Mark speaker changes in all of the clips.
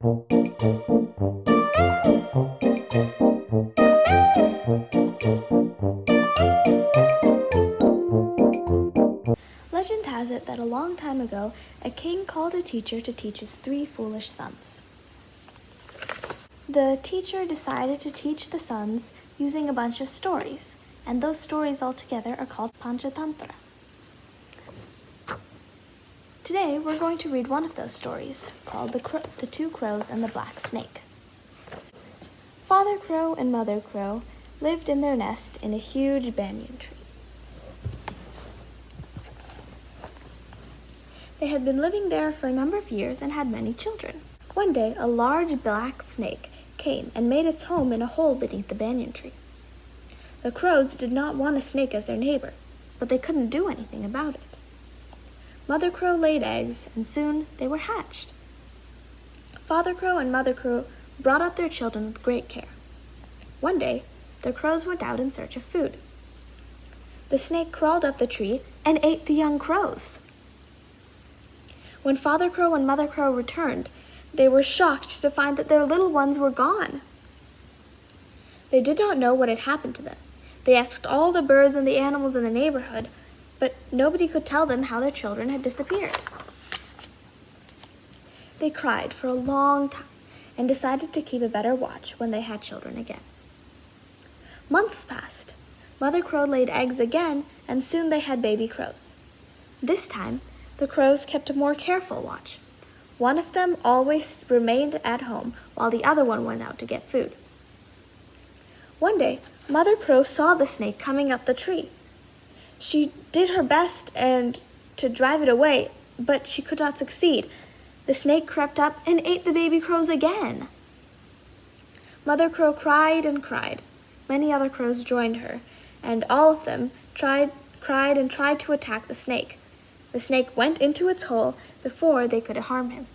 Speaker 1: Legend has it that a long time ago, a king called a teacher to teach his 3 foolish sons. The teacher decided to teach the sons using a bunch of stories, and those stories all together are called Panchatantra. Today, we're going to read one of those stories, called The 2 Crows and the Black Snake. Father Crow and Mother Crow lived in their nest in a huge banyan tree. They had been living there for a number of years and had many children. One day, a large black snake came and made its home in a hole beneath the banyan tree. The crows did not want a snake as their neighbor, but they couldn't do anything about it. Mother Crow laid eggs, and soon they were hatched. Father Crow and Mother Crow brought up their children with great care. One day, the crows went out in search of food. The snake crawled up the tree and ate the young crows. When Father Crow and Mother Crow returned, they were shocked to find that their little ones were gone. They did not know what had happened to them. They asked all the birds and the animals in the neighborhood, but nobody could tell them how their children had disappeared. They cried for a long time and decided to keep a better watch when they had children again. Months passed. Mother Crow laid eggs again, and soon they had baby crows. This time, the crows kept a more careful watch. One of them always remained at home while the other one went out to get food. One day, Mother Crow saw the snake coming up the tree. She did her best to drive it away, but she could not succeed. The snake crept up and ate the baby crows again. Mother Crow cried and cried. Many other crows joined her, and all of them cried and tried to attack the snake. The snake went into its hole before they could harm him.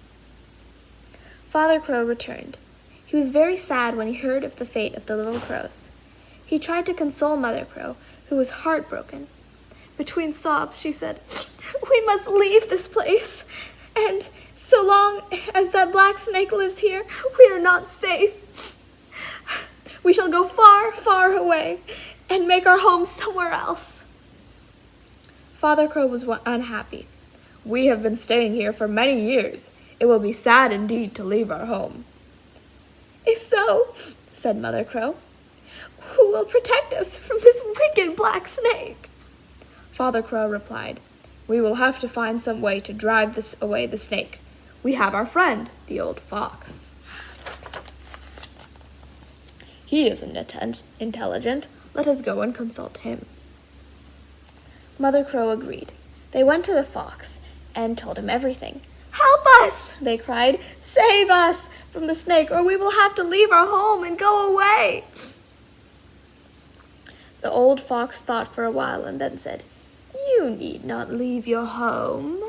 Speaker 1: Father Crow returned. He was very sad when he heard of the fate of the little crows. He tried to console Mother Crow, who was heartbroken. Between sobs, she said, "We must leave this place, and so long as that black snake lives here, we are not safe. We shall go far, far away and make our home somewhere else." Father Crow was unhappy. "We have been staying here for many years. It will be sad indeed to leave our home." "If so," said Mother Crow, "who will protect us from this wicked black snake?" Father Crow replied, "We will have to find some way to drive away the snake. We have our friend, the old fox. He is intelligent. Let us go and consult him." Mother Crow agreed. They went to the fox and told him everything. "Help us!" they cried. "Save us from the snake, or we will have to leave our home and go away." The old fox thought for a while and then said, "You need not leave your home.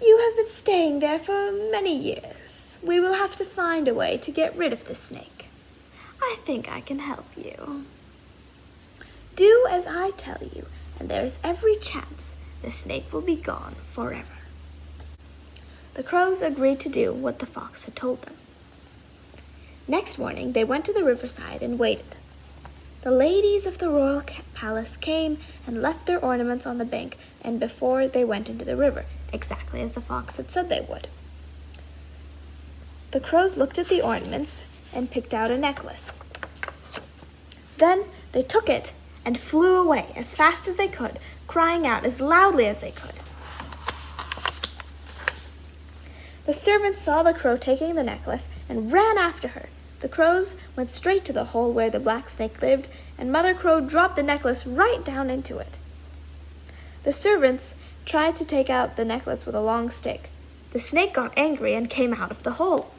Speaker 1: You have been staying there for many years. We will have to find a way to get rid of the snake. I think I can help you. Do as I tell you, and there is every chance the snake will be gone forever." The crows agreed to do what the fox had told them. Next morning, they went to the riverside and waited. The ladies of the royal palace came and left their ornaments on the bank and before they went into the river, exactly as the fox had said they would. The crows looked at the ornaments and picked out a necklace. Then they took it and flew away as fast as they could, crying out as loudly as they could. The servants saw the crow taking the necklace and ran after her. The crows went straight to the hole where the black snake lived, and Mother Crow dropped the necklace right down into it. The servants tried to take out the necklace with a long stick. The snake got angry and came out of the hole.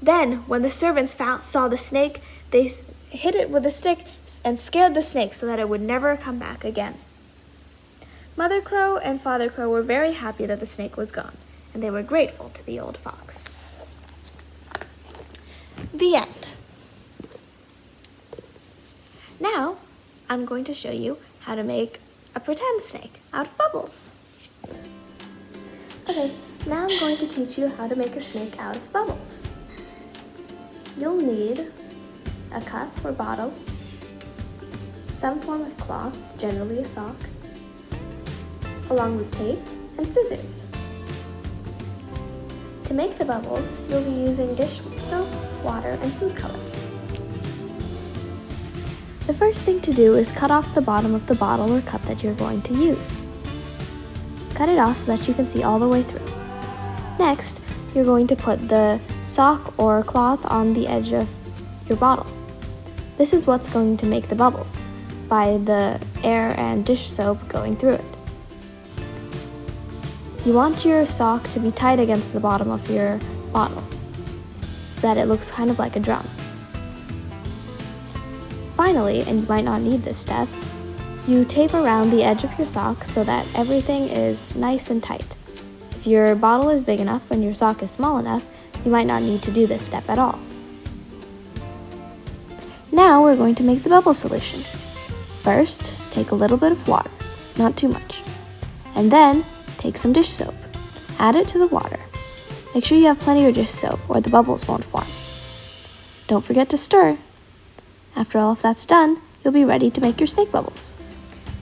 Speaker 1: Then, when the servants saw the snake, they hit it with a stick and scared the snake so that it would never come back again. Mother Crow and Father Crow were very happy that the snake was gone, and they were grateful to the old fox. The end. Now, I'm going to show you how to make a pretend snake out of bubbles. Okay, Now I'm going to teach you how to make a snake out of bubbles. You'll need a cup or bottle, some form of cloth, generally a sock, along with tape and scissors. To make the bubbles, you'll be using dish soap, water, and food color. The first thing to do is cut off the bottom of the bottle or cup that you're going to use. Cut it off so that you can see all the way through. Next, you're going to put the sock or cloth on the edge of your bottle. This is what's going to make the bubbles, by the air and dish soap going through it. You want your sock to be tight against the bottom of your bottle, so that it looks kind of like a drum. Finally, and you might not need this step, you tape around the edge of your sock so that everything is nice and tight. If your bottle is big enough and your sock is small enough, you might not need to do this step at all. Now we're going to make the bubble solution. First, take a little bit of water, not too much, and then take some dish soap. Add it to the water. Make sure you have plenty of dish soap or the bubbles won't form. Don't forget to stir. After all of that's done, you'll be ready to make your snake bubbles.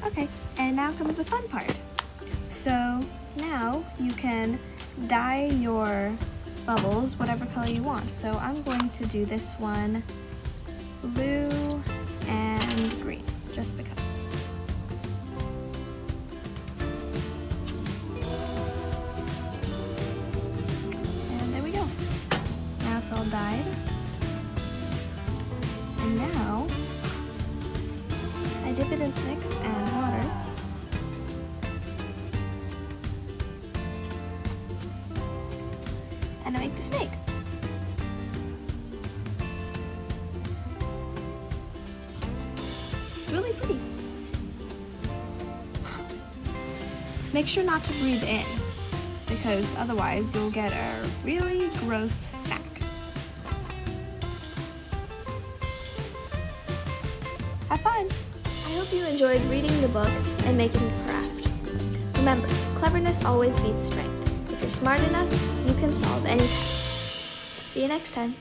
Speaker 1: Okay, and now comes the fun part. So now you can dye your bubbles whatever color you want. So I'm going to do this one blue and green, just because. And there we go. Now it's all dyed. And now I dip it in mix and water. And I make the snake. It's really pretty. Make sure not to breathe in, because otherwise you'll get a really gross snack. Have fun! I hope you enjoyed reading the book and making the craft. Remember, cleverness always beats strength. If you're smart enough, you can solve any test. See you next time.